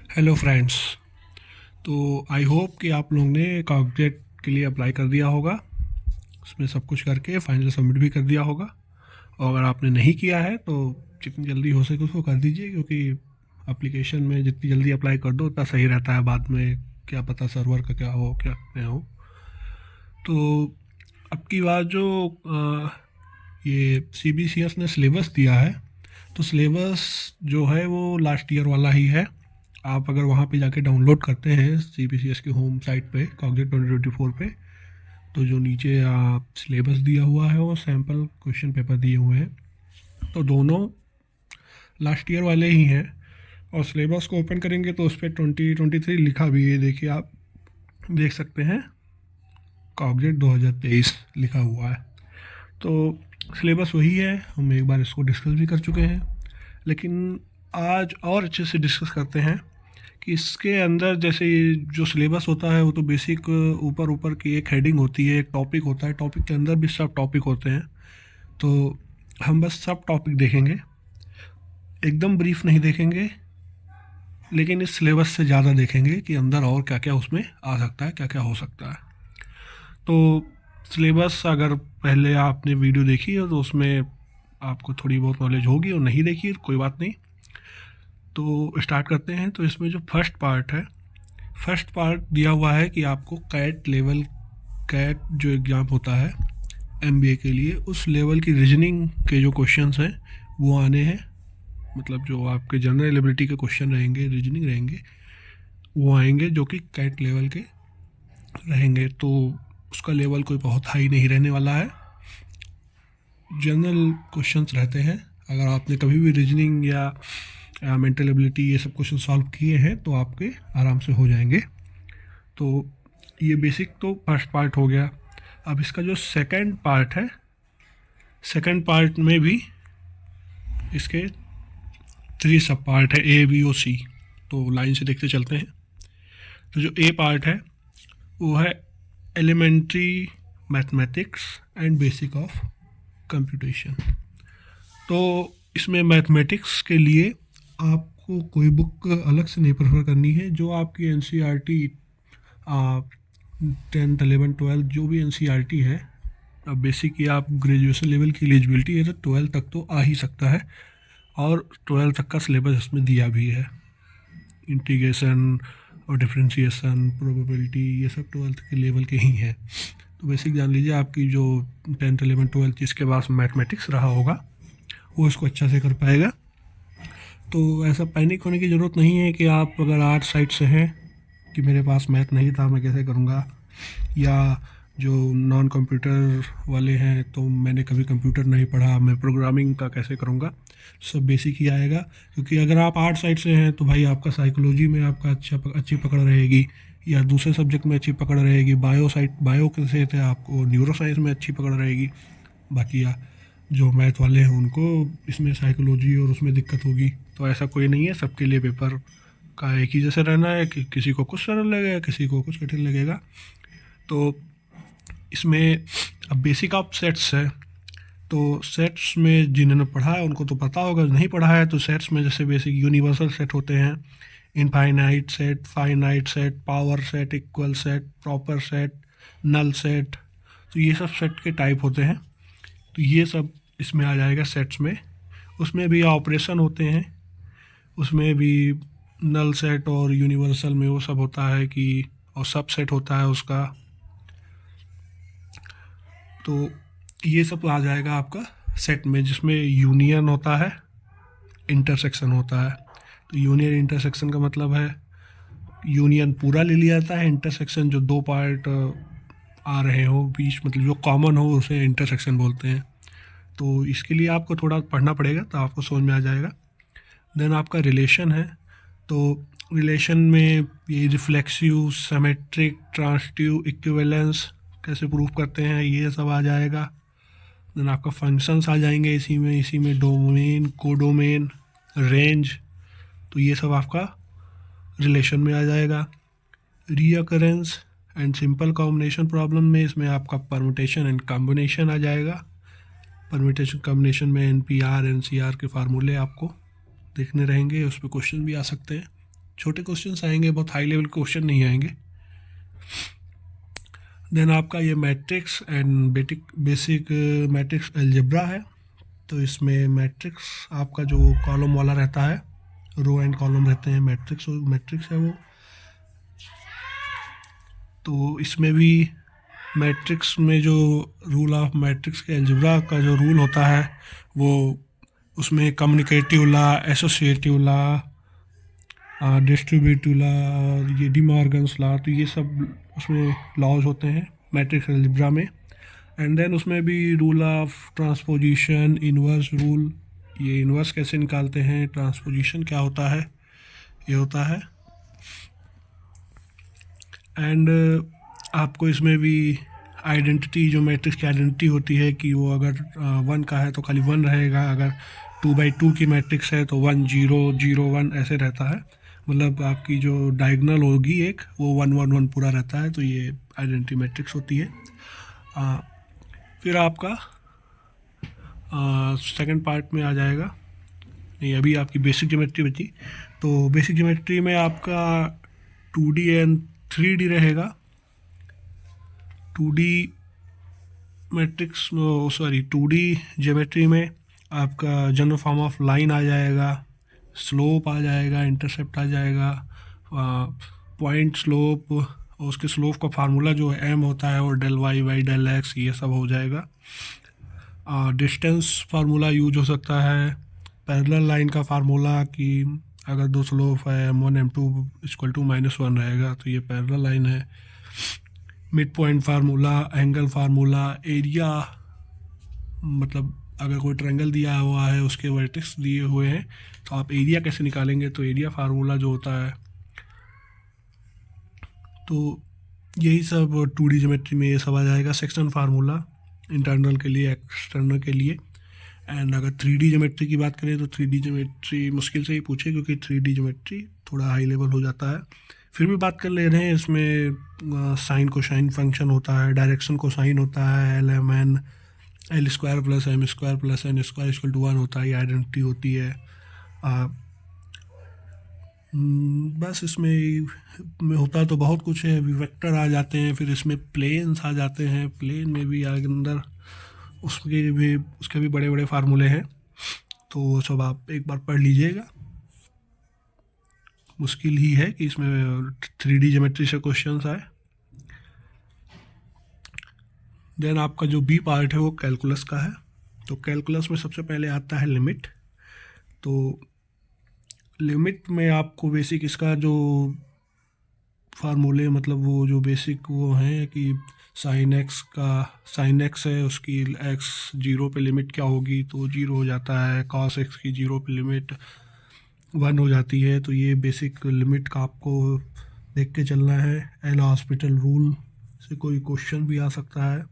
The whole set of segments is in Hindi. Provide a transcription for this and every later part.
Hello friends. तो आई होप कि आप लोग ने कॉग्जेट के लिए अप्लाई कर दिया होगा, उसमें सब कुछ करके फाइनल सबमिट भी कर दिया होगा। और अगर आपने नहीं किया है तो जितनी जल्दी हो सके उसको कर दीजिए, क्योंकि एप्लीकेशन में जितनी जल्दी अप्लाई कर दो उतना सही रहता है। बाद में क्या पता सर्वर का क्या हो क्या नहीं हो। तो अब की बात जो ये CBCS ने सिलेबस दिया है, तो सिलेबस जो है वो लास्ट ईयर वाला ही है। आप अगर वहाँ पे जाके डाउनलोड करते हैं CBCS की होम साइट पे कॉग्जेट 2024 पे, तो जो नीचे आप सिलेबस दिया हुआ है वो सैम्पल क्वेश्चन पेपर दिए हुए हैं, तो दोनों लास्ट ईयर वाले ही हैं। और सिलेबस को ओपन करेंगे तो उस पर 2023 लिखा भी है, देखिए आप देख सकते हैं कॉग्जेट 2023 लिखा हुआ है। तो सिलेबस वही है, हम एक बार इसको डिस्कस भी कर चुके हैं, लेकिन आज और अच्छे से डिस्कस करते हैं कि इसके अंदर जैसे ये जो सिलेबस होता है वो तो बेसिक ऊपर ऊपर की एक हेडिंग होती है, एक टॉपिक होता है, टॉपिक के अंदर भी सब टॉपिक होते हैं। तो हम बस सब टॉपिक देखेंगे, एकदम ब्रीफ नहीं देखेंगे, लेकिन इस सिलेबस से ज़्यादा देखेंगे कि अंदर और क्या क्या उसमें आ सकता है, क्या क्या हो सकता है। तो सिलेबस अगर पहले आपने वीडियो देखी है तो उसमें आपको थोड़ी बहुत नॉलेज होगी, और नहीं देखी तो कोई बात नहीं। तो स्टार्ट करते हैं। तो इसमें जो फर्स्ट पार्ट है, फर्स्ट पार्ट दिया हुआ है कि आपको कैट लेवल, कैट जो एग्ज़ाम होता है MBA के लिए, उस लेवल की रीजनिंग के जो क्वेश्चंस हैं वो आने हैं। मतलब जो आपके जनरल एबिलिटी के क्वेश्चन रहेंगे, रीजनिंग रहेंगे, वो आएंगे जो कि कैट लेवल के रहेंगे। तो उसका लेवल कोई बहुत हाई नहीं रहने वाला है, जनरल क्वेश्चंस रहते हैं। अगर आपने कभी भी रीजनिंग या मेंटल एबिलिटी ये सब क्वेश्चन सॉल्व किए हैं तो आपके आराम से हो जाएंगे। तो ये बेसिक तो फर्स्ट पार्ट हो गया। अब इसका जो सेकंड पार्ट है, सेकंड पार्ट में भी इसके 3 सब पार्ट है, A B O C। तो लाइन से देखते चलते हैं। तो जो A पार्ट है वो है elementary mathematics and basic of computation. तो इसमें मैथमेटिक्स के लिए आपको कोई बुक अलग से नहीं प्रेफर करनी है। जो आपकी NCERT 10th 11th 12th जो भी NCERT है, अब बेसिक या आप ग्रेजुएशन लेवल की एलिजिबिलिटी है तो 12th तक तो आ ही सकता है, और 12th तक का सिलेबस इसमें दिया भी है। इंटीग्रेशन और डिफरेंशिएशन, प्रोबेबिलिटी, ये सब 12th के लेवल के ही हैं। तो बेसिक जान लीजिए, आपकी जो 10th 11th 12th जिसके पास मैथमेटिक्स रहा होगा वो इसको अच्छा से कर पाएगा। तो ऐसा पैनिक होने की ज़रूरत नहीं है कि आप अगर आर्ट साइड से हैं कि मेरे पास मैथ नहीं था मैं कैसे करूँगा, या जो नॉन कंप्यूटर वाले हैं तो मैंने कभी कंप्यूटर नहीं पढ़ा, मैं प्रोग्रामिंग का कैसे करूँगा। सब बेसिक ही आएगा, क्योंकि अगर आप आर्ट साइड से हैं तो भाई आपका साइकोलॉजी में आपका अच्छी पकड़ रहेगी, या दूसरे सब्जेक्ट में अच्छी पकड़ रहेगी। बायो से थे आपको न्यूरो साइंस में अच्छी पकड़ रहेगी। बाकी जो मैथ वाले हैं उनको इसमें साइकोलॉजी और उसमें दिक्कत होगी। तो ऐसा कोई नहीं है, सबके लिए पेपर का एक ही जैसे रहना है कि किसी को कुछ सरल लगेगा, किसी को कुछ कठिन लगेगा। तो इसमें अब बेसिक ऑफ सेट्स है, तो सेट्स में जिन्होंने पढ़ा है उनको तो पता होगा, नहीं पढ़ा है तो सेट्स में जैसे बेसिक यूनिवर्सल सेट होते हैं, infinite set, finite set, power set, equal set, proper set, null set. तो ये सब सेट के टाइप होते हैं। तो ये सब इसमें आ जाएगा सेट्स में। उसमें भी ऑपरेशन होते हैं, उसमें भी नल सेट और यूनिवर्सल में वो सब होता है कि, और सब सेट होता है उसका। तो ये सब आ जाएगा आपका सेट में, जिसमें यूनियन होता है, इंटरसेक्शन होता है। तो यूनियन इंटरसेक्शन का मतलब है यूनियन पूरा ले लिया जाता है, इंटरसेक्शन जो दो पार्ट आ रहे हो बीच, मतलब जो कॉमन हो उसे इंटरसेक्शन बोलते हैं। तो इसके लिए आपको थोड़ा पढ़ना पड़ेगा तो आपको समझ में आ जाएगा। देन आपका रिलेशन है, तो रिलेशन में ये रिफ्लेक्सिव, सिमेट्रिक, ट्रांसटिव, इक्विवेलेंस कैसे प्रूव करते हैं ये सब आ जाएगा। देन आपका फंक्शंस आ जाएंगे इसी में डोमेन, कोडोमेन, रेंज। तो ये सब आपका रिलेशन में आ जाएगा। Recurrence and simple combination problem में इसमें आपका परम्यूटेशन एंड कॉम्बिनेशन आ जाएगा। परम्यूटेशन कॉम्बिनेशन में NPR NCR के फार्मूले आपको देखने रहेंगे, उस पर क्वेश्चन भी आ सकते हैं। छोटे क्वेश्चंस आएंगे, बहुत हाई लेवल क्वेश्चन नहीं आएंगे। देन आपका ये matrix and basic matrix algebra है। तो इसमें मैट्रिक्स आपका जो कॉलम वाला रहता है, रो एंड कॉलम रहते हैं, मैट्रिक्स है वो। तो इसमें भी मैट्रिक्स में जो रूल ऑफ मैट्रिक्स के अलजेब्रा का जो रूल होता है वो, उसमें communicative law, associative law, distributive law और ये डी मॉर्गन्स लॉ, तो ये सब उसमें लॉज होते हैं मैट्रिक्स अलजेब्रा में। एंड देन उसमें भी rule of transposition, inverse rule, ये इन्वर्स कैसे निकालते हैं, ट्रांसपोजिशन क्या होता है, ये होता है। एंड आपको इसमें भी आइडेंटिटी, जो मैट्रिक्स की आइडेंटिटी होती है कि वो अगर 1 का है तो खाली 1 रहेगा, अगर 2/2 की मैट्रिक्स है तो 1 0 0 1 ऐसे रहता है। मतलब आपकी जो डायगोनल होगी एक, वो 1 1 1 पूरा रहता है। तो ये आइडेंटिटी मैट्रिक्स होती है। फिर आपका सेकंड पार्ट में आ जाएगा, नहीं अभी आपकी बेसिक ज्योमेट्री बची। तो बेसिक ज्योमेट्री में आपका 2D एंड 3D रहेगा। 2D matrix, sorry 2D geometry में आपका जनरल फॉर्म ऑफ लाइन आ जाएगा, स्लोप आ जाएगा, इंटरसेप्ट आ जाएगा, पॉइंट स्लोप, और उसके स्लोप का फार्मूला जो m होता है, और del y by del x, ये सब हो जाएगा। डिस्टेंस फार्मूला यूज हो सकता है, पैरेलल लाइन का फार्मूला कि अगर दो स्लोप है m1 m2 इक्वल टू -1 रहेगा तो ये पैरेलल लाइन है। Mid point formula, angle formula, area, मतलब अगर कोई ट्रायंगल दिया हुआ है, उसके वर्टेक्स दिए हुए हैं, तो आप एरिया कैसे निकालेंगे, तो एरिया फार्मूला जो होता है। तो यही सब 2D ज्योमेट्री में ये सब आ जाएगा। सेक्शन फार्मूला इंटरनल के लिए, एक्सटर्नल के लिए। एंड अगर 3D ज्योमेट्री की बात करें तो 3D ज्योमेट्री मुश्किल से ही पूछे, क्योंकि 3D ज्योमेट्री थोड़ा हाई लेवल हो जाता है। फिर भी बात कर ले रहे हैं, इसमें साइन कोसाइन फंक्शन होता है, डायरेक्शन कोसाइन होता है, LMN L² + M² + N² = 1 होता है, ये आइडेंटिटी होती है। बस इसमें होता तो बहुत कुछ है, वेक्टर आ जाते हैं, फिर इसमें प्लेन्स आ जाते हैं, प्लेन में भी अंदर उसके भी बड़े बड़े फार्मूले हैं। तो सब आप एक बार पढ़ लीजिएगा। मुश्किल ही है कि इसमें 3D ज्योमेट्री से क्वेश्चंस आए। देन आपका जो बी पार्ट है वो कैलकुलस का है। तो कैलकुलस में सबसे पहले आता है लिमिट। तो लिमिट में आपको बेसिक इसका जो फार्मूले, मतलब वो जो बेसिक वो हैं कि साइन एक्स है, उसकी x 0 पे लिमिट क्या होगी, तो 0 हो जाता है। cos x की 0 पे लिमिट 1 हो जाती है। तो ये बेसिक लिमिट का आपको देख के चलना है। एल हॉस्पिटल रूल से कोई क्वेश्चन भी आ सकता है।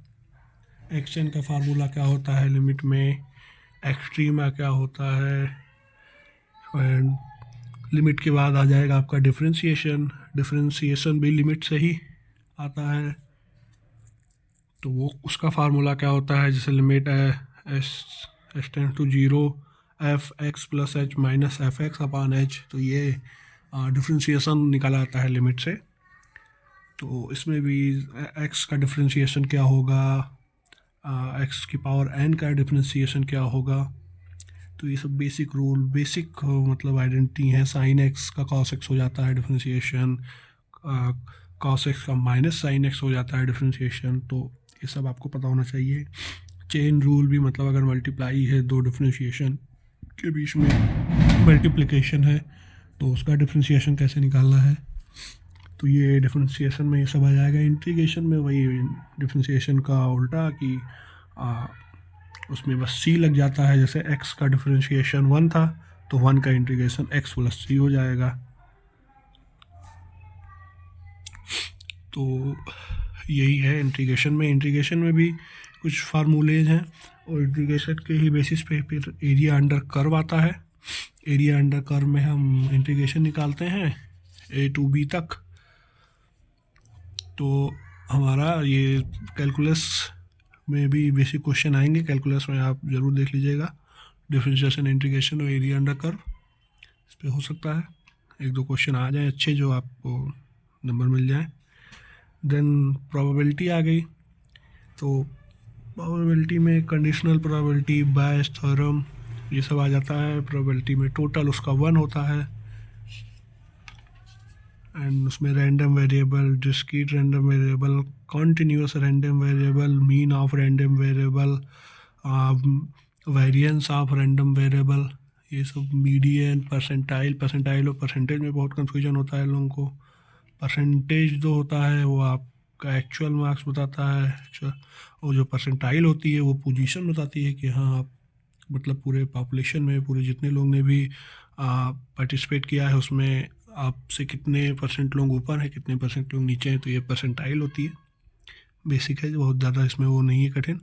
एक्शन का फार्मूला क्या होता है लिमिट में, एक्सट्रीमा क्या होता है, एंड लिमिट के बाद आ जाएगा आपका डिफरेंशिएशन भी लिमिट से ही आता है। तो वो उसका फार्मूला क्या होता है, जैसे limit s tend to 0 f(x + h - f(x)/h। तो ये डिफरेंशिएशन निकाला आता है लिमिट से। तो इसमें भी x का डिफरेंशिएशन क्या होगा, x की पावर n का डिफरेंशिएशन क्या होगा। तो ये सब बेसिक रूल, बेसिक मतलब आइडेंटिटी है। साइन x का cos x हो जाता है डिफरेंशिएशन, cos x का -sin x हो जाता है डिफरेंशिएशन। तो ये सब आपको पता होना चाहिए। चेन रूल भी, मतलब अगर मल्टीप्लाई है, दो डिफरेंशिएशन के बीच में मल्टीप्लिकेशन है, तो उसका डिफरेंशिएशन कैसे निकालना है। तो ये डिफरेंशिएशन में ये सब आ जाएगा। इंटीग्रेशन में वही डिफरेंशिएशन का उल्टा कि उसमें बस c लग जाता है। जैसे x का डिफरेंशिएशन 1 था तो 1 का इंटीग्रेशन x + c हो जाएगा। तो यही है इंटीग्रेशन में। इंटीग्रेशन में भी कुछ फार्मूलेज हैं, और इंटीग्रेशन के ही बेसिस पे फिर एरिया अंडर कर्व आता है। एरिया अंडर कर्व में हम इंटीग्रेशन निकालते हैं a to b तक। तो हमारा ये कैलकुलस में भी बेसिक क्वेश्चन आएंगे। कैलकुलस में आप ज़रूर देख लीजिएगा, डिफरेंशिएशन, इंटीग्रेशन और एरिया अंडर कर्व, इस पर हो सकता है। एक दो क्वेश्चन आ जाए अच्छे जो आपको नंबर मिल जाए। देन प्रोबेबिलिटी आ गई, तो प्रोबेबिलिटी में कंडीशनल प्रोबेबिलिटी, बायस थ्योरम, ये सब आ जाता है। प्रोबेबिलिटी में टोटल उसका 1 होता है, एंड उसमें random variable, discrete random variable, continuous random variable, mean of random variable, variance of random variable, ये सब, मीडियन, परसेंटाइल। परसेंटाइल और परसेंटेज में बहुत कन्फ्यूजन होता है लोगों को। परसेंटेज जो होता है वो आपका एक्चुअल मार्क्स बताता है, और जो परसेंटाइल होती है वो पोजीशन बताती है कि हाँ आप मतलब पूरे पॉपुलेशन में, पूरे जितने लोग ने भी पार्टिसिपेट किया है उसमें आपसे कितने परसेंट लोग ऊपर हैं, कितने परसेंट लोग नीचे हैं, तो ये परसेंटाइल होती है। बेसिक है, बहुत ज़्यादा इसमें वो नहीं है कठिन,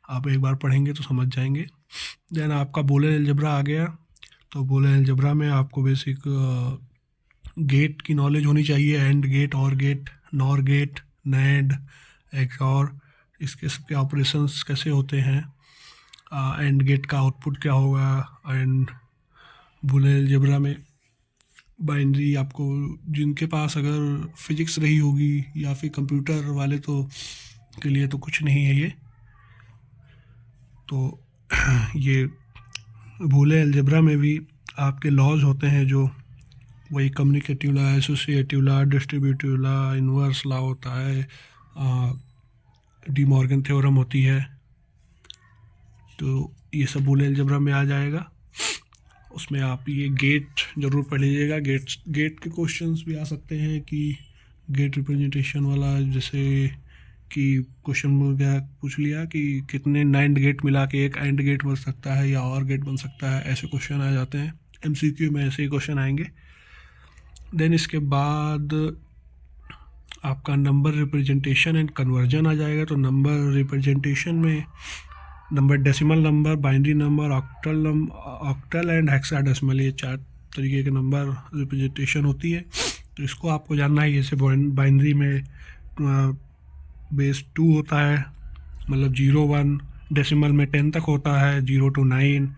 आप एक बार पढ़ेंगे तो समझ जाएंगे। देन आपका बूलियन अलजेब्रा आ गया, तो बूलियन अलजेब्रा में आपको बेसिक गेट की नॉलेज होनी चाहिए, and gate, or gate, nor gate, nand, xor, इसके सबके ऑपरेशंस कैसे होते हैं, एंड गेट का आउटपुट क्या होगा, एंड बूलियन अलजेब्रा में बाइनरी आपको, जिनके पास अगर फिजिक्स रही होगी या फिर कंप्यूटर वाले तो के लिए तो कुछ नहीं है ये। तो ये बूलियन अलजेब्रा में भी आपके लॉज होते हैं, जो वही communicative law, associative law, distributive law, inverse law होता है, डी मॉर्गन थ्योरम होती है, तो ये सब बूलियन अलजेब्रा में आ जाएगा। उसमें आप ये गेट ज़रूर पढ़ लीजिएगा। गेट के क्वेश्चंस भी आ सकते हैं कि गेट रिप्रेजेंटेशन वाला, जैसे कि क्वेश्चन में क्या पूछ लिया कि कितने नाइंड गेट मिला के एक एंड गेट बन सकता है या और गेट बन सकता है, ऐसे क्वेश्चन आ जाते हैं। एमसीक्यू में ऐसे ही क्वेश्चन आएंगे। देन इसके बाद आपका नंबर रिप्रेजेंटेशन एंड कन्वर्जन आ जाएगा। तो नंबर रिप्रेजेंटेशन में number, decimal number, binary number, octal and hexadecimal, ये 4 तरीके के नंबर रिप्रेजेंटेशन होती है। तो इसको आपको जानना है। जैसे बाइनरी में बेस 2 होता है, मतलब 0 1, डेसिमल में 10 तक होता है, 0 to 9,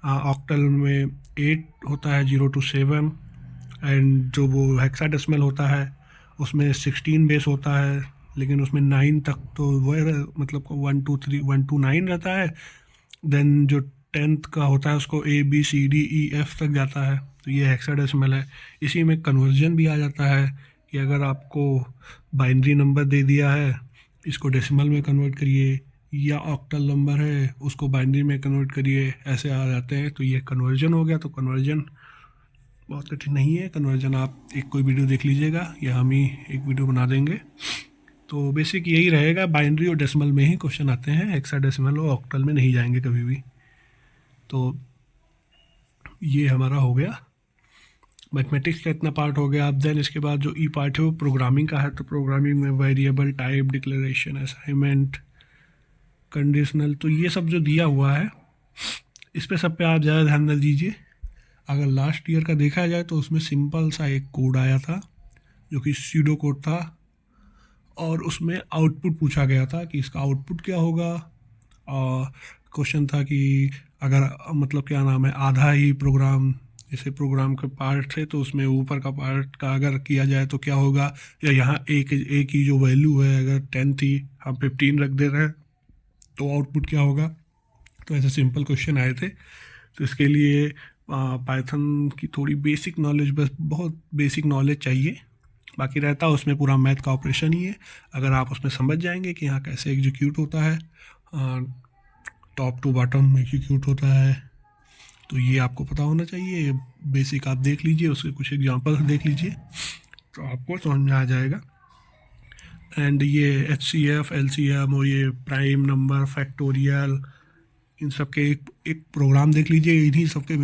ऑक्टल में 8 होता है, 0 to 7, एंड जो वो हेक्साडेसिमल होता है उसमें 16 बेस होता है, लेकिन उसमें 9 तक तो वो मतलब 1 2 3 1 to 9 रहता है। देन जो 10th का होता है उसको ABCDEF तक जाता है, तो ये हेक्साडेसिमल है। इसी में कन्वर्जन भी आ जाता है कि अगर आपको बाइनरी नंबर दे दिया है, इसको डेसिमल में कन्वर्ट करिए, या ऑक्टल नंबर है उसको बाइनरी में कन्वर्ट करिए, ऐसे आ जाते हैं। तो ये कन्वर्जन हो गया। तो कन्वर्जन बहुत कठिन नहीं है। कन्वर्जन आप एक कोई वीडियो देख लीजिएगा या हम ही एक वीडियो बना देंगे। तो बेसिक यही रहेगा, बाइनरी और डेसिमल में ही क्वेश्चन आते हैं, हेक्साडेसिमल और ऑक्टल में नहीं जाएंगे कभी भी। तो ये हमारा हो गया मैथमेटिक्स का इतना पार्ट हो गया। अब देन इसके बाद जो ई पार्ट है वो प्रोग्रामिंग का है। तो प्रोग्रामिंग में variable type, declaration, assignment, conditional, तो ये सब जो दिया हुआ है इस पे सब पे आप ज़्यादा ध्यान न दीजिए। अगर लास्ट ईयर का देखा जाए तो उसमें सिंपल सा एक कोड आया था जो कि सूडो कोड था, और उसमें आउटपुट पूछा गया था कि इसका आउटपुट क्या होगा। और क्वेश्चन था कि अगर मतलब क्या नाम है, आधा ही प्रोग्राम, जैसे प्रोग्राम के पार्ट थे तो उसमें ऊपर का पार्ट का अगर किया जाए तो क्या होगा, या यहाँ एक ही जो वैल्यू है अगर 10 थी हम 15 रख दे रहे हैं तो आउटपुट क्या होगा। तो ऐसे सिंपल क्वेश्चन आए थे। तो इसके लिए पाइथन की थोड़ी बेसिक नॉलेज, बस बहुत बेसिक नॉलेज चाहिए, बाकी रहता है उसमें पूरा मैथ का ऑपरेशन ही है। अगर आप उसमें समझ जाएंगे कि यहाँ कैसे एग्जीक्यूट होता है, टॉप टू बॉटम एग्जीक्यूट होता है, तो ये आपको पता होना चाहिए। बेसिक आप देख लीजिए, उसके कुछ एग्जांपल देख लीजिए तो आपको समझ में आ जाएगा। एंड ये HCF, LCM और ये प्राइम नंबर, फैक्टोरियल, इन सब के एक प्रोग्राम देख लीजिए। इन्हीं सब के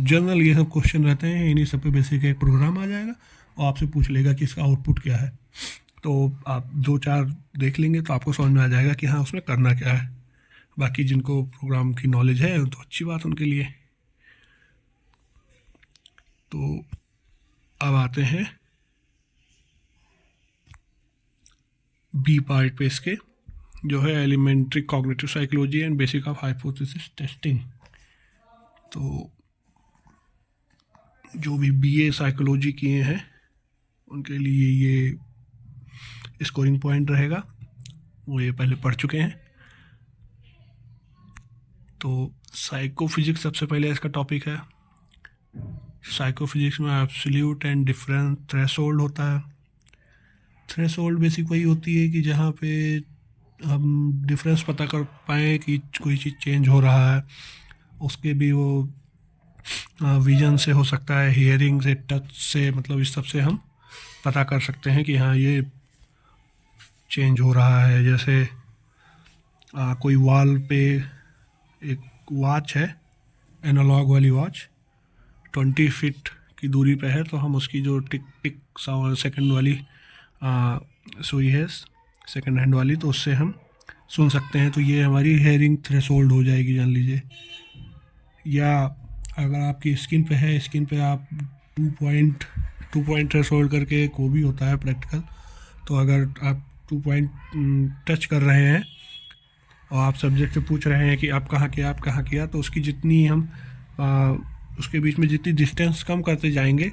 जनरल ये सब क्वेश्चन रहते हैं, इन्हीं सब पे बेसिक एक प्रोग्राम आ जाएगा और आपसे पूछ लेगा कि इसका आउटपुट क्या है। तो आप 2-4 देख लेंगे तो आपको समझ में आ जाएगा कि हाँ उसमें करना क्या है। बाकी जिनको प्रोग्राम की नॉलेज है तो अच्छी बात उनके लिए। तो अब आते हैं बी पार्ट पे इसके, जो है elementary cognitive psychology and basic of hypothesis testing. तो जो भी बीए साइकोलॉजी किए हैं उनके लिए ये स्कोरिंग पॉइंट रहेगा, वो ये पहले पढ़ चुके हैं। तो साइकोफिजिक्स सबसे पहले इसका टॉपिक है। साइकोफिजिक्स में एब्सोल्यूट एंड डिफरेंस थ्रेशोल्ड होता है। थ्रेशोल्ड बेसिक वही होती है कि जहाँ पे हम डिफरेंस पता कर पाएँ कि कोई चीज़ चेंज हो रहा है। उसके भी वो विजन से हो सकता है, हियरिंग से, टच से, मतलब इस सब से हम पता कर सकते हैं कि हाँ ये चेंज हो रहा है। जैसे कोई वॉल पे एक वॉच है, एनालॉग वाली वॉच 20 फीट की दूरी पे है, तो हम उसकी जो टिक टिक सेकंड वाली सुई है, सेकंड हैंड वाली, तो उससे हम सुन सकते हैं। तो ये हमारी हेयरिंग थ्रेशोल्ड हो जाएगी, जान लीजिए। या अगर आपकी स्किन पे है, स्किन पे आप 2 पॉइंट थ्रेशोल्ड करके एक वो भी होता है प्रैक्टिकल। तो अगर आप 2 पॉइंट टच कर रहे हैं और आप सब्जेक्ट से पूछ रहे हैं कि आप कहाँ किया, तो उसकी जितनी हम उसके बीच में जितनी डिस्टेंस कम करते जाएंगे,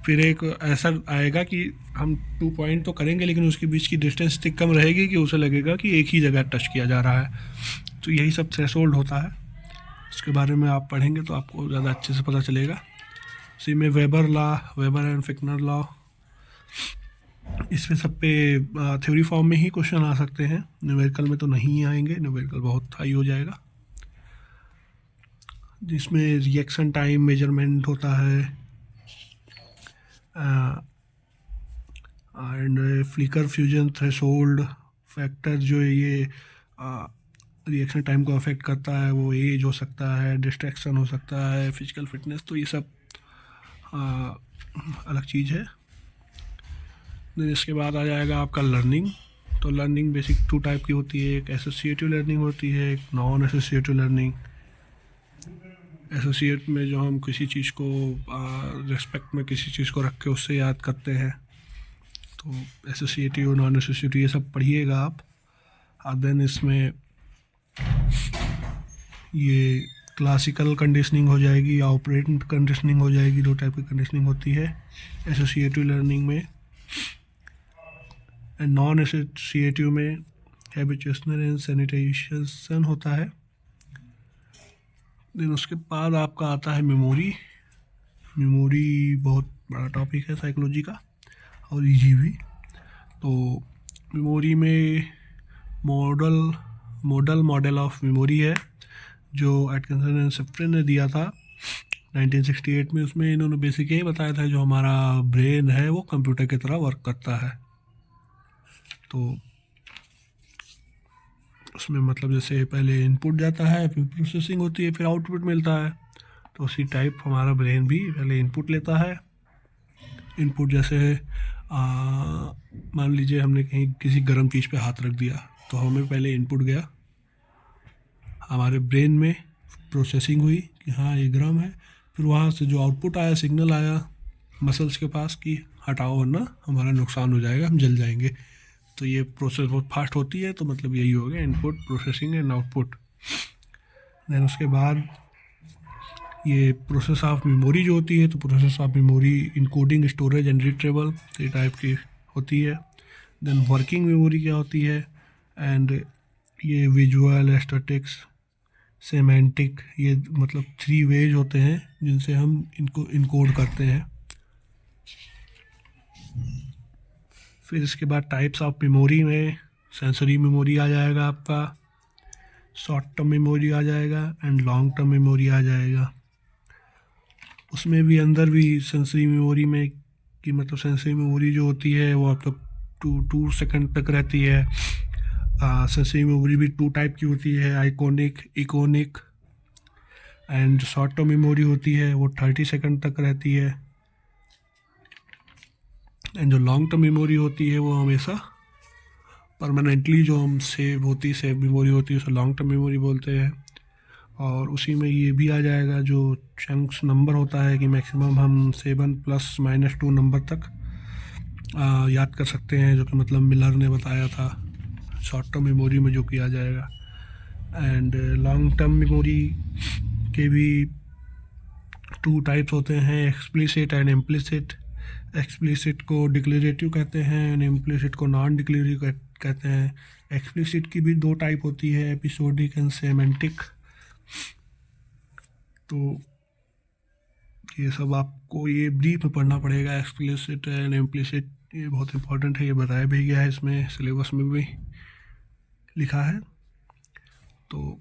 फिर एक ऐसा आएगा कि हम 2 पॉइंट तो करेंगे लेकिन उसके बीच की डिस्टेंस इतनी कम रहेगी कि उसे लगेगा कि एक ही जगह टच किया जा रहा है। तो यही सब थ्रेशोल्ड होता है। इसके बारे में आप पढ़ेंगे तो आपको ज़्यादा अच्छे से पता चलेगा। इसी में वेबर एंड फिक्नर लॉ, इसमें सब पे थ्योरी फॉर्म में ही क्वेश्चन आ सकते हैं, न्यूमेरिकल में तो नहीं आएंगे, न्यूमेरिकल बहुत हाई हो जाएगा। जिसमें रिएक्शन टाइम मेजरमेंट होता है and flicker fusion threshold factor, जो ये रिएक्शन टाइम को अफेक्ट करता है, वो एज हो सकता है, डिस्ट्रैक्शन हो सकता है, फिजिकल फिटनेस, तो ये सब अलग चीज़ है। देन इसके बाद आ जाएगा आपका लर्निंग। तो लर्निंग बेसिक 2 टाइप की होती है, एक एसोसिएटिव लर्निंग होती है, एक नॉन एसोसिएटिव लर्निंग। एसोसिएट में जो हम किसी चीज़ को रिस्पेक्ट में किसी चीज़ को रख के उससे याद करते हैं, तो एसोसिएटिव, नॉन एसोसिएटिव, ये सब पढ़िएगा आप। और देन इसमें ये क्लासिकल कंडीशनिंग हो जाएगी या ऑपरेटेंट कंडीशनिंग हो जाएगी। 2 टाइप की कंडीशनिंग होती है एसोसिएटिव लर्निंग में। नॉन एसोसिएटिव में हैबिचुएशनल एंड सैनिटाइजेशन होता है। देन उसके बाद आपका आता है मेमोरी। मेमोरी बहुत बड़ा टॉपिक है साइकोलॉजी का और इजी भी। तो मेमोरी में मॉडल ऑफ मेमोरी है जो एटकिंसन एंड शिफ्रिन ने दिया था 1968 में। उसमें इन्होंने बेसिक यही बताया था, जो हमारा ब्रेन है वो कंप्यूटर की तरह वर्क करता है। तो उसमें मतलब जैसे पहले इनपुट जाता है, फिर प्रोसेसिंग होती है, फिर आउटपुट मिलता है। तो उसी टाइप हमारा ब्रेन भी पहले इनपुट लेता है। इनपुट जैसे मान लीजिए हमने कहीं किसी गर्म चीज़ पे हाथ रख दिया, तो हमें पहले इनपुट गया, हमारे ब्रेन में प्रोसेसिंग हुई कि हाँ ये गर्म है, फिर वहाँ से जो आउटपुट आया, सिग्नल आया मसल्स के पास कि हटाओ वरना हमारा नुकसान हो जाएगा, हम जल जाएंगे। तो ये प्रोसेस बहुत फास्ट होती है। तो मतलब यही हो गया input, processing and output. Then उसके बाद ये प्रोसेस ऑफ मेमोरी जो होती है, तो process of memory encoding, storage and retrieval, ये टाइप की होती है। देन वर्किंग मेमोरी क्या होती है, एंड ये विजुअल, एस्थेटिक्स, सेमेंटिक, ये मतलब 3 वेज होते हैं जिनसे हम इनको इनकोड करते हैं। फिर इसके बाद टाइप्स ऑफ मेमोरी में सेंसरी मेमोरी आ जाएगा आपका, शॉर्ट टर्म मेमोरी आ जाएगा एंड लॉन्ग टर्म मेमोरी आ जाएगा। उसमें भी अंदर भी सेंसरी मेमोरी में कि मतलब सेंसरी मेमोरी जो होती है वो आप तक 2 सेकंड तक रहती है। सेंसरी मेमोरी भी 2 टाइप की होती है, iconic, iconic. And short term memory होती है वो 30 सेकंड तक रहती है। एंड जो लॉन्ग टर्म मेमोरी होती है वो हमेशा परमानेंटली जो हम सेव मेमोरी होती है उसे लॉन्ग टर्म मेमोरी बोलते हैं। और उसी में ये भी आ जाएगा जो चंक्स नंबर होता है कि मैक्सिमम हम 7 + -2 नंबर तक याद कर सकते हैं, जो कि मतलब मिलर ने बताया था शॉर्ट टर्म मेमोरी में जो किया जाएगा। एंड लॉन्ग टर्म मेमोरी के भी टू टाइप्स होते हैं, एक्सप्लिसिट एंड इम्प्लिसिट। एक्सप्लिसिट को डिक्लेरेटिव कहते हैं एंड इम्प्लिसिट को नॉन डिक्लेरेटिव कहते हैं। एक्सप्लिसिट की भी दो टाइप होती है, एपिसोडिक एंड सेमेंटिक। तो ये सब आपको ये ब्रीफ में पढ़ना पड़ेगा, एक्सप्लिसिट एंड इम्प्लिसिट। ये बहुत इंपॉर्टेंट है, ये बताया भी गया है इसमें, सिलेबस में भी लिखा है। तो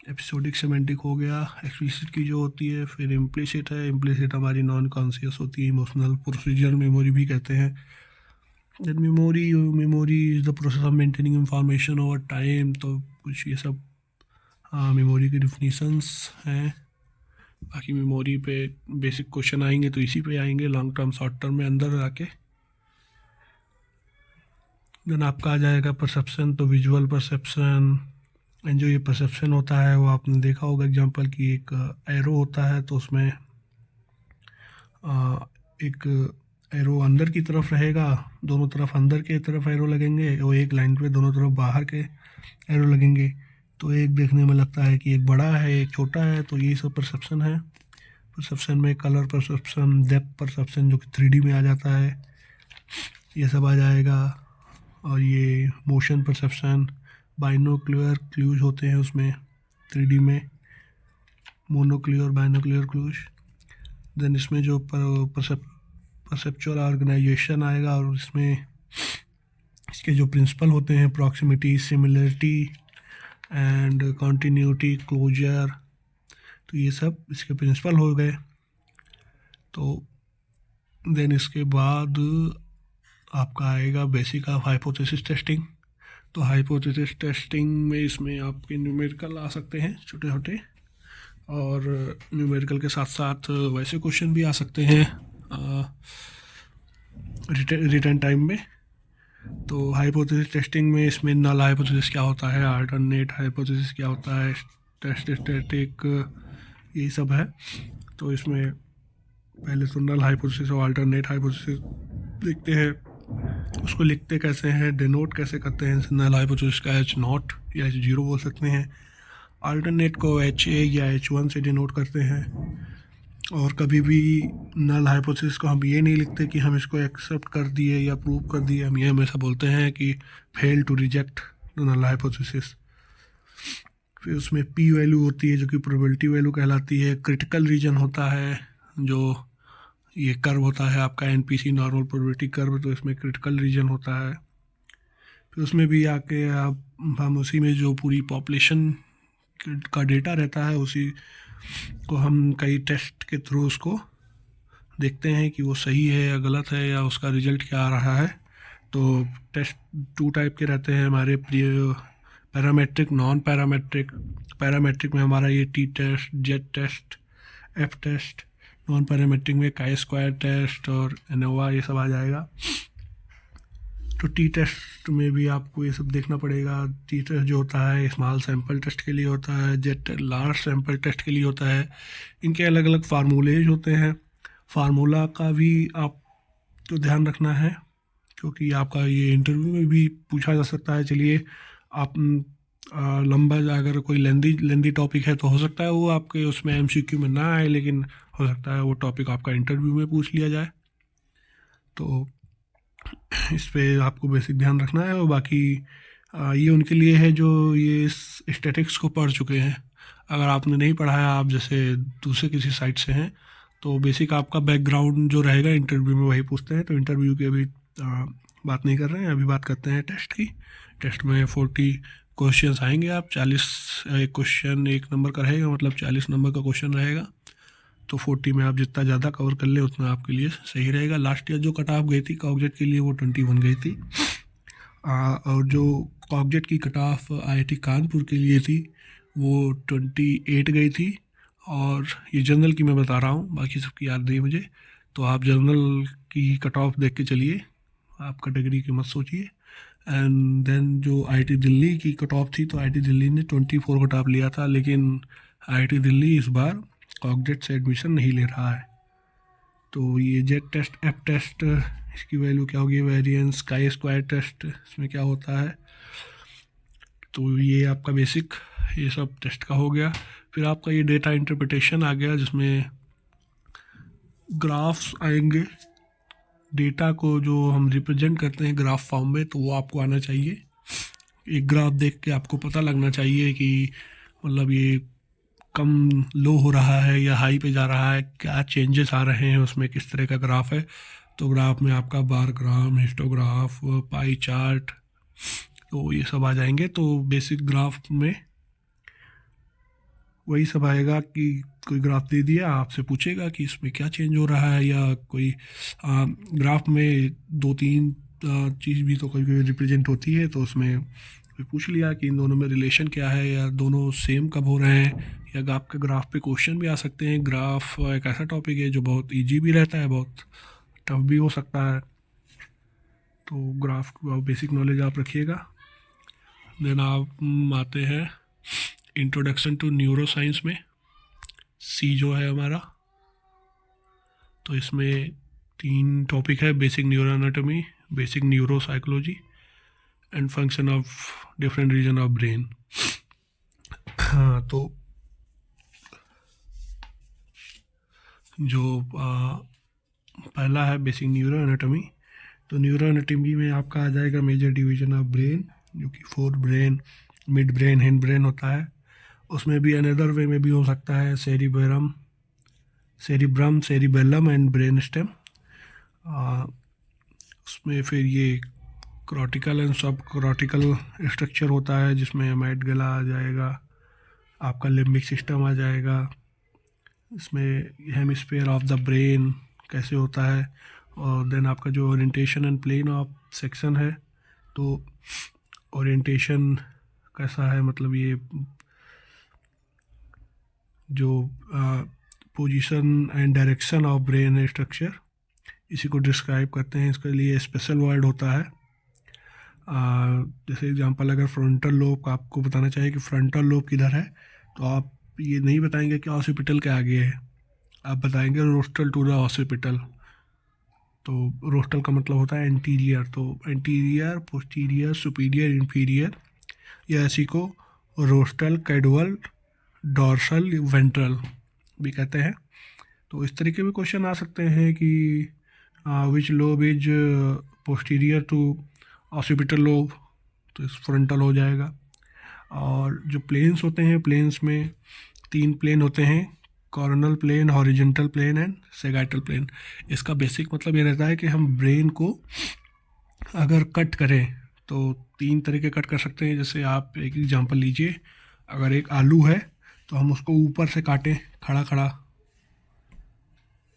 एपिसोडिक सेमेंटिक हो गया, एक्सप्लिसिट की जो होती है। फिर इम्प्लिसिट है, इम्प्लिसिट हमारी नॉन कॉन्शियस होती है, इमोशनल प्रोसीजर मेमोरी भी कहते हैं। That memory is the process of maintaining information over time. तो कुछ ये सब मेमोरी के डिफिनीशंस हैं। बाकी मेमोरी पे बेसिक क्वेश्चन आएंगे तो इसी पे आएंगे, लॉन्ग टर्म शॉर्ट टर्म में अंदर आके। देन आपका आ जाएगा परसेप्शन। तो विजुअल परसेप्शन, एंड जो ये परसेप्शन होता है वो आपने देखा होगा एग्जांपल की, एक एरो होता है तो उसमें एक एरो अंदर की तरफ रहेगा, दोनों तरफ अंदर के तरफ एरो लगेंगे, और एक लाइन पे दोनों तरफ बाहर के एरो लगेंगे। तो एक देखने में लगता है कि एक बड़ा है एक छोटा है। तो यही सब परसेप्शन है। परसेप्शन में कलर परसेप्शन, डेप्थ परसेप्शन जो कि 3D में आ जाता है, ये सब आ जाएगा। और ये मोशन परसेप्शन, बाइनोक्यूलर क्लूज होते हैं उसमें 3D में, मोनोक्यूलर, बाइनोक्यूलर क्लूज। देन इसमें जो परसेप्चुअल ऑर्गेनाइजेशन आएगा, और इसमें इसके जो प्रिंसिपल होते हैं, proximity, similarity and continuity, closure. तो ये सब इसके प्रिंसिपल हो गए। तो देन इसके बाद आपका आएगा बेसिक ऑफ हाइपोथेसिस टेस्टिंग। तो हाइपोथेसिस टेस्टिंग में इसमें आपके न्यूमेरिकल आ सकते हैं छोटे छोटे, और न्यूमेरिकल के साथ साथ वैसे क्वेश्चन भी आ सकते हैं रिटर्न टाइम में। तो हाइपोथेसिस टेस्टिंग में इसमें नल हाइपोथेसिस क्या होता है, अल्टरनेट हाइपोथेसिस क्या होता है, टेस्ट स्टैटिक, यही सब है। तो इसमें पहले तो नल हाइपोथेसिस और अल्टरनेट हाइपोथेसिस देखते हैं, उसको लिखते कैसे हैं, डिनोट कैसे करते हैं। नल हाइपोथेसिस का H0 या H0 बोल सकते हैं, अल्टरनेट को HA या H1 से डिनोट करते हैं। और कभी भी नल हाइपोथेसिस को हम ये नहीं लिखते कि हम इसको एक्सेप्ट कर दिए या प्रूव कर दिए, हम ये हमेशा बोलते हैं कि fail to reject null hypothesis. फिर उसमें P वैल्यू होती है जो कि प्रोबेबिलिटी वैल्यू कहलाती है। क्रिटिकल रीजन होता है, जो ये कर्व होता है आपका NPC, नॉर्मल प्रोबेबिलिटी कर्व, तो इसमें क्रिटिकल रीजन होता है। फिर उसमें भी आके हम उसी में जो पूरी पॉपुलेशन का डेटा रहता है उसी को हम कई टेस्ट के थ्रू उसको देखते हैं कि वो सही है या गलत है, या उसका रिजल्ट क्या आ रहा है। तो टेस्ट 2 टाइप के रहते हैं हमारे, पैरामेट्रिक, नॉन पैरामेट्रिक। पैरामेट्रिक में हमारा ये T test, Z test, F test. Non parametric में काई स्क्वायर टेस्ट और एनोवा, ये सब आ जाएगा। तो T टेस्ट में भी आपको ये सब देखना पड़ेगा। T टेस्ट जो होता है स्मॉल सैंपल टेस्ट के लिए होता है, जेट लार्ज सैंपल टेस्ट के लिए होता है। इनके अलग अलग फार्मूलेज होते हैं, फार्मूला का भी आप तो ध्यान रखना है, क्योंकि आपका ये इंटरव्यू में भी पूछा जा सकता है। चलिए आप लंबा, अगर कोई लेंदी टॉपिक है तो हो सकता है वो आपके उसमें MCQ में ना आए, लेकिन हो सकता है वो टॉपिक आपका इंटरव्यू में पूछ लिया जाए। तो इस पे आपको बेसिक ध्यान रखना है। और बाकी ये उनके लिए है जो ये स्टैटिक्स को पढ़ चुके हैं। अगर आपने नहीं पढ़ा है, आप जैसे दूसरे किसी साइट से हैं, तो बेसिक आपका बैकग्राउंड जो रहेगा इंटरव्यू में वही पूछते हैं। तो इंटरव्यू की अभी बात नहीं कर रहे हैं, अभी बात करते हैं टेस्ट की। टेस्ट में 40 क्वेश्चंस आएंगे। आप 40 क्वेश्चन 1 नंबर का रहेगा, मतलब 40 नंबर का क्वेश्चन रहेगा। तो 40 में आप जितना ज़्यादा कवर कर ले उतना आपके लिए सही रहेगा। लास्ट ईयर जो कट ऑफ गई थी कॉग्जेट के लिए वो 21 गई थी, और जो कॉग्जेट की कट ऑफ IIT कानपुर के लिए थी वो 28 गई थी। और ये जनरल की मैं बता रहा हूँ, बाकी सबकी याद नहीं मुझे। तो आप जनरल की कट ऑफ देख के चलिए, आप कैटेगरी की मत सोचिए। एंड देन जो IIT दिल्ली की कट ऑफ थी, तो IIT दिल्ली ने 24 कट ऑफ लिया था, लेकिन IIT दिल्ली इस बार कॉग्जेट से एडमिशन नहीं ले रहा है। तो ये जेट टेस्ट, F टेस्ट, इसकी वैल्यू क्या होगी, वेरिएंस, काई स्क्वायर टेस्ट, इसमें क्या होता है। तो ये आपका बेसिक ये सब टेस्ट का हो गया। फिर आपका ये डेटा इंटरप्रिटेशन आ गया, जिसमें ग्राफ्स आएंगे। डेटा को जो हम रिप्रेजेंट करते हैं ग्राफ फॉर्म में, तो वो आपको आना चाहिए। एक ग्राफ देख के आपको पता लगना चाहिए कि मतलब ये कम लो हो रहा है या हाई पे जा रहा है, क्या चेंजेस आ रहे हैं उसमें, किस तरह का ग्राफ है। तो ग्राफ में आपका bar graph, histograph, pie chart, तो ये सब आ जाएंगे। तो बेसिक ग्राफ में वही सब आएगा कि कोई ग्राफ दे दिया, आपसे पूछेगा कि इसमें क्या चेंज हो रहा है, या कोई ग्राफ में दो तीन चीज़ भी तो कोई कोई रिप्रेजेंट होती है, तो उसमें कोई पूछ लिया कि इन दोनों में रिलेशन क्या है, या दोनों सेम कब हो रहे हैं, या आपके ग्राफ पे क्वेश्चन भी आ सकते हैं। ग्राफ एक ऐसा टॉपिक है जो बहुत ईजी भी रहता है, बहुत टफ भी हो सकता है। तो ग्राफ की बेसिक नॉलेज आप रखिएगा। देन आप आते हैं इंट्रोडक्शन टू न्यूरो साइंस में, सी जो है हमारा। तो इसमें 3 टॉपिक है: basic neuro anatomy, basic neuro psychology and function of different region of brain. हाँ, तो जो पहला है बेसिक न्यूरो एनाटॉमी। तो न्यूरो एनाटॉमी में आपका आ जाएगा मेजर डिवीजन ऑफ ब्रेन, जो कि fore brain, mid brain, hind brain होता है। उसमें भी अनदर वे में भी हो सकता है, cerebrum, cerebellum and brain stem. उसमें फिर ये कॉर्टिकल एंड सब कॉर्टिकल स्ट्रक्चर होता है, जिसमें अमाइगडाला आ जाएगा, आपका लिम्बिक सिस्टम आ जाएगा। इसमें हेमिस्फीयर ऑफ द ब्रेन कैसे होता है, और देन आपका जो orientation and plane of section है, तो ओरिएंटेशन कैसा है, मतलब ये जो position and direction of brain structure, इसी को डिस्क्राइब करते हैं। इसके लिए स्पेशल वर्ड होता है। जैसे एग्जांपल, अगर फ्रंटल लोब का आपको बताना चाहिए कि फ्रंटल लोब किधर है, तो आप ये नहीं बताएंगे कि ऑसिपिटल के आगे है, आप बताएंगे रोस्टल टू द ऑसिपिटल। तो रोस्टल का मतलब होता है एंटीरियर, तो एंटीरियर, पोस्टीरियर, सुपीरियर, इंफीरियर, या इसी को रोस्टल, कैडुअल, डॉर्सल, वेंट्रल भी कहते हैं। तो इस तरीके भी क्वेश्चन आ सकते हैं कि which lobe is posterior to occipital lobe, तो इस फ्रंटल हो जाएगा। और जो प्लेन्स होते हैं, प्लेन्स में 3 प्लेन होते हैं: coronal plane, horizontal plane and sagittal plane. इसका बेसिक मतलब ये रहता है कि हम ब्रेन को अगर कट करें तो 3 तरीके कट कर सकते हैं। जैसे आप एक एग्जांपल लीजिए, अगर एक आलू है तो हम उसको ऊपर से काटें खड़ा खड़ा,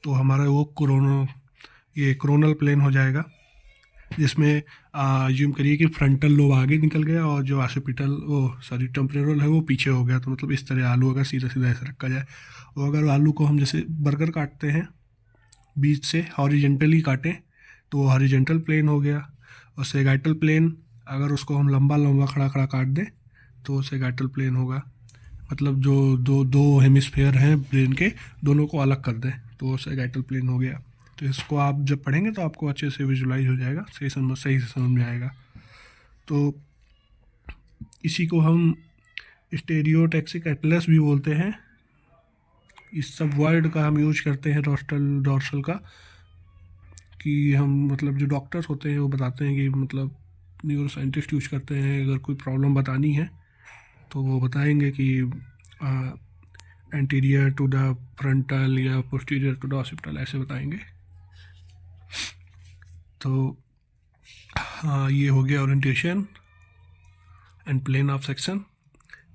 तो हमारा वो क्रोनल प्लेन हो जाएगा, जिसमें ज्यूम करिए कि फ्रंटल लोब आगे निकल गया और जो टेम्पोरल है वो पीछे हो गया। तो मतलब इस तरह आलू अगर सीधा सीधा ऐसे रखा जाए, और अगर आलू को हम जैसे बर्गर काटते हैं बीच से हॉरिजेंटली काटें, तो वो हॉरिजेंटल प्लेन हो गया। और सेगाइटल प्लेन, अगर उसको हम लंबा लंबा खड़ा खड़ा काट दें तो सेगाइटल प्लेन होगा। मतलब जो दो हेमिस्फेयर हैं ब्रेन के, दोनों को अलग कर दें तो सेगाइटल प्लेन हो गया। तो इसको आप जब पढ़ेंगे तो आपको अच्छे से विजुलाइज हो जाएगा, सही से समझ में आएगा। तो इसी को हम स्टेरियोटैक्सिक एटलस भी बोलते हैं। इस सब वर्ड का हम यूज करते हैं डॉर्सल का, कि हम मतलब जो डॉक्टर्स होते हैं वो बताते हैं कि मतलब न्यूरो साइंटिस्ट यूज करते हैं। अगर कोई प्रॉब्लम बतानी है तो वो बताएंगे कि एंटीरियर टू द फ्रंटल या पोस्टीरियर टू द ऑसिपिटल, ऐसे बताएंगे। तो हाँ, ये हो गया orientation and plane of section.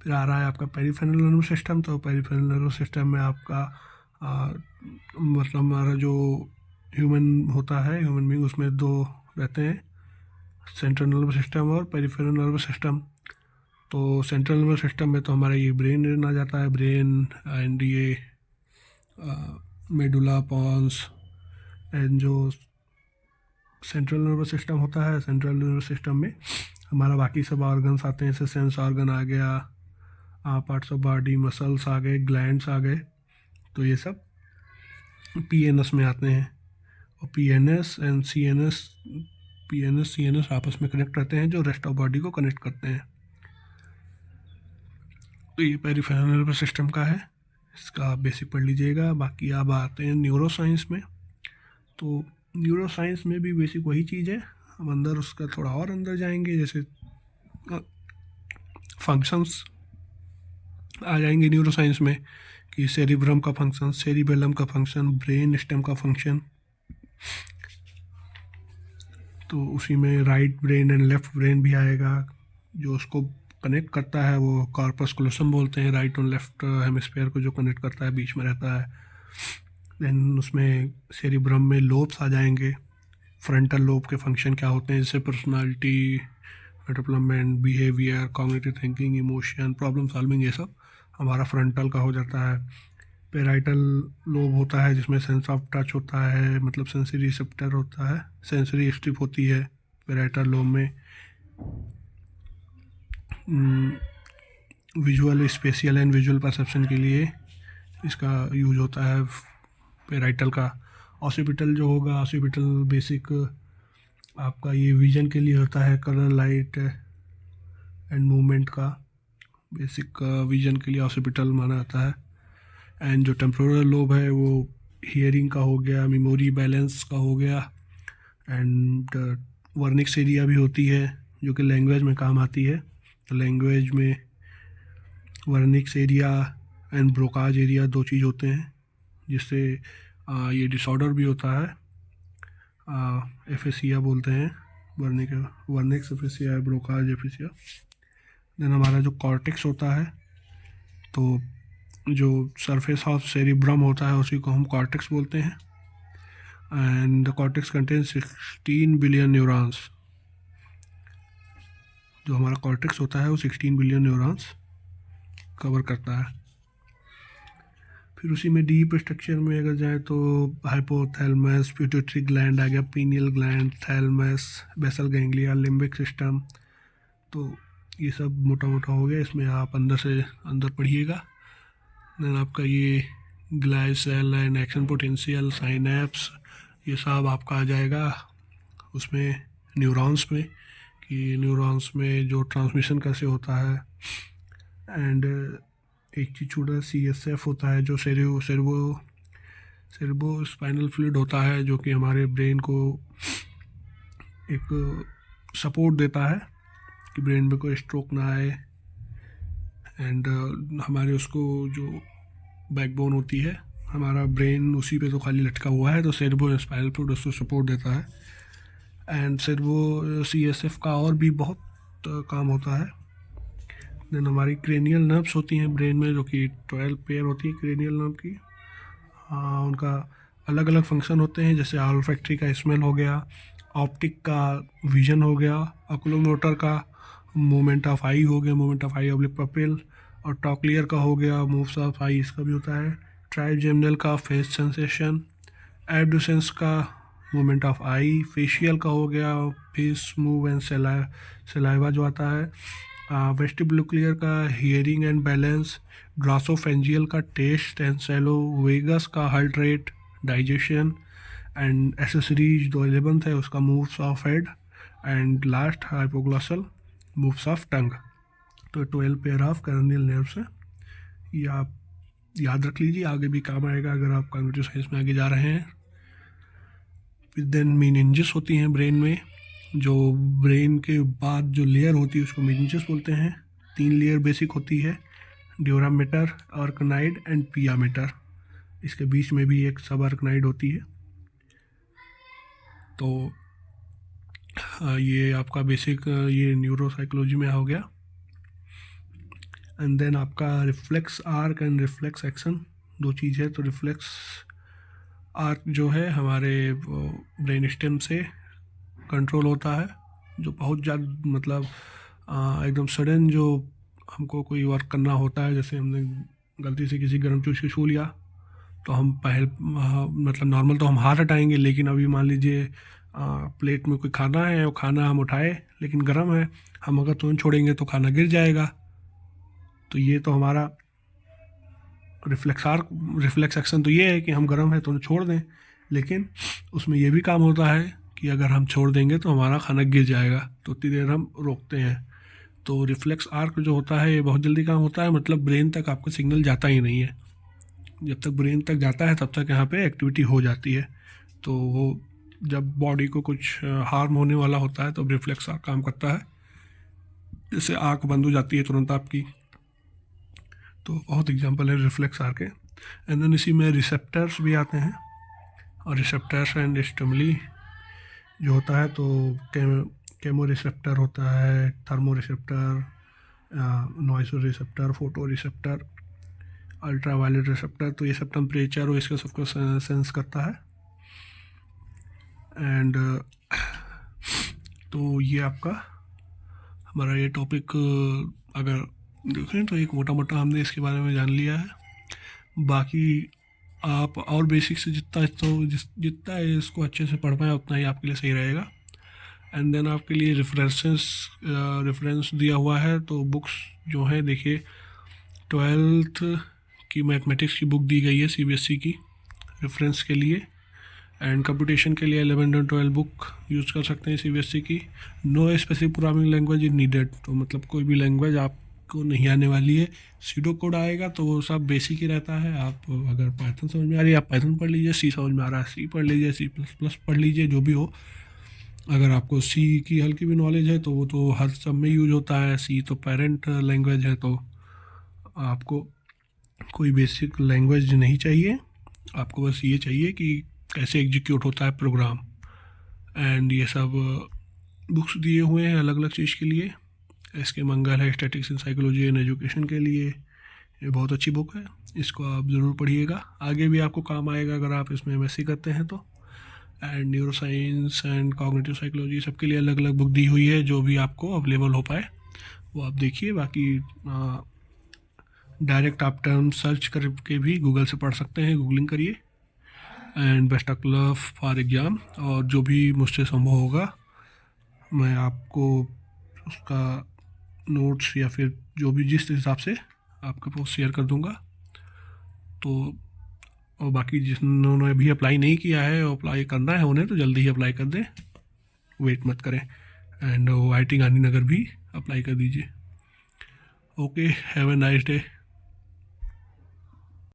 फिर आ रहा है आपका पेरिफेरल नर्वस सिस्टम। तो पेरिफेरल नर्वस सिस्टम में आपका मतलब हमारा जो ह्यूमन होता है, ह्यूमन बींग, उसमें 2 रहते हैं, सेंट्रल नर्वस सिस्टम और पेरिफेरल नर्वस सिस्टम। तो सेंट्रल नर्वस सिस्टम में तो हमारा ये ब्रेन आ जाता है, ब्रेन एंड ये मेडुला, पॉन्स, एंड जो सेंट्रल नर्वस सिस्टम होता है, सेंट्रल नर्वस सिस्टम में हमारा बाकी सब ऑर्गन्स आते हैं। जैसे सेंस ऑर्गन आ गया, पार्ट्स ऑफ बॉडी, मसल्स आ गए, ग्लैंड्स आ गए, तो ये सब पीएनएस में आते हैं। और PNS and CNS, PNS CNS आपस में कनेक्ट रहते हैं, जो रेस्ट ऑफ बॉडी को कनेक्ट करते हैं। तो ये पेरिफेरल नर्वस सिस्टम का है, इसका आप बेसिक पढ़ लीजिएगा। बाकी आप आते हैं न्यूरो साइंस में। तो न्यूरो साइंस में भी बेसिक वही चीज़ है, हम अंदर उसका थोड़ा और अंदर जाएंगे, जैसे फंक्शंस आ जाएंगे न्यूरो साइंस में कि सेरिब्रम का फंक्शन, सेरिबेलम का फंक्शन, ब्रेन स्टेम का फंक्शन। तो उसी में right brain and left brain भी आएगा, जो उसको कनेक्ट करता है वो कॉर्पस क्लोसम बोलते हैं, राइट और लेफ्ट हेमिस्फीयर को जो कनेक्ट करता है, बीच में रहता है। देन उसमें सेरिब्रम में लोब्स आ जाएंगे, फ्रंटल लोब के फंक्शन क्या होते हैं, जैसे personality development, behaviour, cognitive thinking, emotion, problem solving, ये सब हमारा फ्रंटल का हो जाता है। पेराइटल लोब होता है जिसमें सेंस ऑफ टच होता है, मतलब सेंसरी रिसेप्टर होता है, सेंसरी स्ट्रिप होती है पेराइटल लोब में। Visual, spatial and visual perception के लिए इसका यूज होता है पेराइटल का। ऑसिपिटल जो होगा, ऑसिपिटल बेसिक आपका ये विजन के लिए होता है, कलर, लाइट एंड मूवमेंट का बेसिक विजन के लिए ऑसिपिटल माना जाता है। एंड जो टेम्पोरल लोब है वो हियरिंग का हो गया, मेमोरी बैलेंस का हो गया, एंड वर्निक्स एरिया भी होती है जो कि लैंग्वेज में काम आती है। तो लैंग्वेज में Wernicke's area and Broca's area दो चीज़ होते हैं, जिससे ये डिसऑर्डर भी होता है, एफेसिया बोलते हैं, Wernicke's aphasia, Broca's aphasia. Then हमारा जो कॉर्टेक्स होता है, तो जो सरफेस ऑफ सेरिब्रम होता है उसी को हम कॉर्टेक्स बोलते हैं। And the cortex contains 16 billion neurons. जो हमारा कॉर्टेक्स होता है वो 16 बिलियन न्यूरॉन्स कवर करता है। फिर उसी में डीप स्ट्रक्चर में अगर जाए तो हाइपोथैलेमस, पिट्यूटरी ग्लैंड आ गया, pineal gland, thalamus, basal ganglia, limbic system. तो ये सब मोटा मोटा हो गया, इसमें आप अंदर से अंदर पढ़िएगा। देन आपका ये glial cell and action potential, synapse, ये सब आपका आ जाएगा उसमें न्यूरॉन्स में, कि न्यूरॉन्स में जो ट्रांसमिशन कैसे होता है। एंड एक चीज़ छोटा CSF होता है, जो सेरेब्रो स्पाइनल फ्लूइड होता है, जो कि हमारे ब्रेन को एक सपोर्ट देता है कि ब्रेन में कोई स्ट्रोक ना आए। एंड हमारे उसको जो बैकबोन होती है, हमारा ब्रेन उसी पे तो खाली लटका हुआ है, तो सेरेब्रो स्पाइनल फ्लूइड उसको सपोर्ट देता है। एंड सेरेब्रो CSF का और भी बहुत काम होता है। देन हमारी क्रेनियल नर्व्स होती हैं ब्रेन में, जो कि 12 पेयर होती है क्रेनियल नर्व की। उनका अलग अलग फंक्शन होते हैं, जैसे ऑल्फैक्टरी का स्मेल हो गया, ऑप्टिक का विजन हो गया, ऑक्यूलोमोटर का मूवमेंट ऑफ आई हो गया, movement of I oblique pupil, और टॉक्लियर का हो गया, मूव्स ऑफ आई, इसका भी होता है। ट्राइजेमिनल का फेस सेंसेशन, एब्डुसेंस का मूवमेंट ऑफ आई, फेशियल का हो गया, फेस मूव एंड सलाइवा जो आता है, वेस्टिबुलर का हियरिंग एंड बैलेंस, ग्रासोफेंजियल का टेस्ट एंड सेलो, वेगस का heart rate, digestion, and accessories जो 11th है उसका moves of head, and last hypoglossal moves of tongue. तो 12 पेयर ऑफ कर्नियल नर्व्स है, ये आप याद रख लीजिए, आगे भी काम आएगा अगर आप कॉग्निटिव साइंस में आगे जा रहे हैं। फिर देन मीनिंजेस होती हैं ब्रेन में, जो ब्रेन के बाद जो लेयर होती है उसको मीनिंजेस बोलते हैं। 3 लेयर बेसिक होती है, ड्यूरामेटर, आर्कनाइड एंड पियामेटर। इसके बीच में भी एक सब आर्कनाइड होती है। तो ये आपका बेसिक ये न्यूरोसाइकोलॉजी में हो गया। एंड देन आपका reflex arc and reflex action, दो चीज़ है। तो रिफ्लेक्स आर्क जो है हमारे ब्रेन स्टेम से कंट्रोल होता है, जो बहुत ज़्यादा मतलब एकदम सडन जो हमको कोई वर्क करना होता है, जैसे हमने गलती से किसी गर्म चीज़ को छू लिया तो हम मतलब नॉर्मल तो हम हाथ हटाएंगे, लेकिन अभी मान लीजिए प्लेट में कोई खाना है, वो खाना हम उठाए लेकिन गर्म है, हम अगर तुरंत छोड़ेंगे तो खाना गिर जाएगा। तो ये तो हमारा रिफ्लेक्स एक्शन तो ये है कि हम गर्म है तो छोड़ दें, लेकिन उसमें ये भी काम होता है कि अगर हम छोड़ देंगे तो हमारा खाना गिर जाएगा, तो उतनी देर हम रोकते हैं। तो रिफ्लेक्स आर्क जो होता है ये बहुत जल्दी काम होता है, मतलब ब्रेन तक आपका सिग्नल जाता ही नहीं है। जब तक ब्रेन तक जाता है तब तक यहाँ पे एक्टिविटी हो जाती है। तो वो जब बॉडी को कुछ हार्म होने वाला होता है तो रिफ्लेक्स आर्क काम करता है, जैसे आँख बंद हो जाती है तुरंत आपकी। तो बहुत एग्जांपल है रिफ्लेक्स आर्क के। एंड देन इसी में रिसेप्टर्स भी आते हैं, और रिसेप्टर्स एंड स्टिमुली जो होता है तो केमो रिसेप्टर होता है, thermo receptor, noci receptor, photo receptor, ultra violet receptor. तो ये सब टेम्परेचर और इसका सबको सेंस करता है। एंड तो ये आपका हमारा ये टॉपिक अगर देखें तो एक मोटा मोटा हमने इसके बारे में जान लिया है। बाकी आप और बेसिक से जितना इसको अच्छे से पढ़ पाएँ उतना ही आपके लिए सही रहेगा। एंड देन आपके लिए रेफरेंस दिया हुआ है। तो बुक्स जो है देखिए, 12th की मैथमेटिक्स की बुक दी गई है CBSE की रेफरेंस के लिए। एंड कंप्यूटेशन के लिए 11 और 12 बुक यूज़ कर सकते हैं CBSE की। No specific programming language is needed, तो मतलब कोई भी लैंग्वेज आपको नहीं आने वाली है। सीडो कोड आएगा तो वो सब बेसिक ही रहता है। आप अगर पाइथन समझ में आ रही है आप पाइथन पढ़ लीजिए, सी समझ में आ रहा है सी पढ़ लीजिए, C++ पढ़ लीजिए, जो भी हो। अगर आपको सी की हल्की भी नॉलेज है तो वो तो हर सब में यूज होता है। सी तो पेरेंट लैंग्वेज है, तो आपको कोई बेसिक लैंग्वेज नहीं चाहिए, आपको बस ये चाहिए कि कैसे एग्जीक्यूट होता है प्रोग्राम। एंड ये सब बुक्स दिए हुए हैं अलग अलग चीज़ के लिए। इसके मंगल है statics in psychology and education के लिए, ये बहुत अच्छी बुक है, इसको आप ज़रूर पढ़िएगा, आगे भी आपको काम आएगा अगर आप इसमें MSc करते हैं तो। And neuro science and cognitive psychology सबके लिए अलग अलग बुक दी हुई है, जो भी आपको अवेलेबल हो पाए वो आप देखिए। बाकी डायरेक्ट आप टर्म सर्च करके भी गूगल से पढ़ सकते हैं, गूगलिंग करिए। And best of luck for exam, और जो भी मुझसे संभव होगा मैं आपको उसका नोट्स या फिर जो भी जिस हिसाब से आपके पास शेयर कर दूंगा। तो और बाकी जिन्होंने भी अप्लाई नहीं किया है और अप्लाई करना है उन्हें तो जल्दी ही अप्लाई कर दें, वेट मत करें। एंड IIT गांधीनगर भी अप्लाई कर दीजिए। Okay, have a nice day.